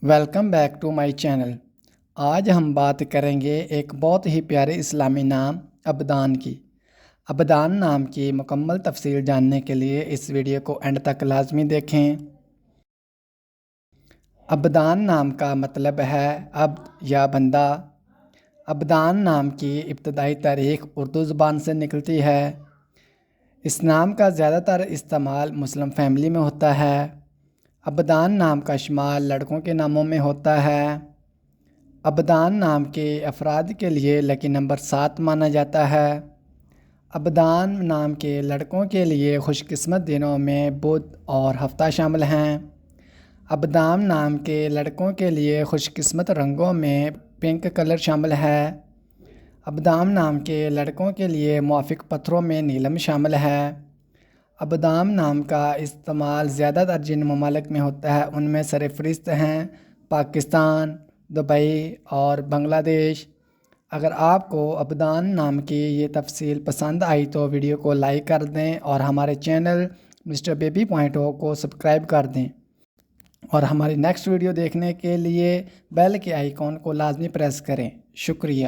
Welcome back to my channel. آج ہم بات کریں گے ایک بہت ہی پیارے اسلامی نام عبدان کی۔ عبدان نام کی مکمل تفصیل جاننے کے لیے اس ویڈیو کو اینڈ تک لازمی دیکھیں۔ عبدان نام کا مطلب ہے عبد یا بندہ۔ عبدان نام کی ابتدائی تاریخ اردو زبان سے نکلتی ہے۔ اس نام کا زیادہ تر استعمال مسلم فیملی میں ہوتا ہے۔ عبدان نام کا شمار لڑکوں کے ناموں میں ہوتا ہے۔ عبدان نام کے افراد کے لیے لکی نمبر 7 مانا جاتا ہے۔ عبدان نام کے لڑکوں کے لیے خوش قسمت دنوں میں بدھ اور ہفتہ شامل ہیں۔ عبدان نام کے لڑکوں کے لیے خوش قسمت رنگوں میں پنک کلر شامل ہے۔ عبدان نام کے لڑکوں کے لیے موافق پتھروں میں نیلم شامل ہے۔ عبدان نام کا استعمال زیادہ تر جن ممالک میں ہوتا ہے ان میں سرفہرست ہیں پاکستان، دبئی اور بنگلہ دیش۔ اگر آپ کو عبدان نام کی یہ تفصیل پسند آئی تو ویڈیو کو لائک کر دیں اور ہمارے چینل مسٹر بیبی پوائنٹ کو سبسکرائب کر دیں، اور ہماری نیکسٹ ویڈیو دیکھنے کے لیے بیل کے آئیکن کو لازمی پریس کریں۔ شکریہ۔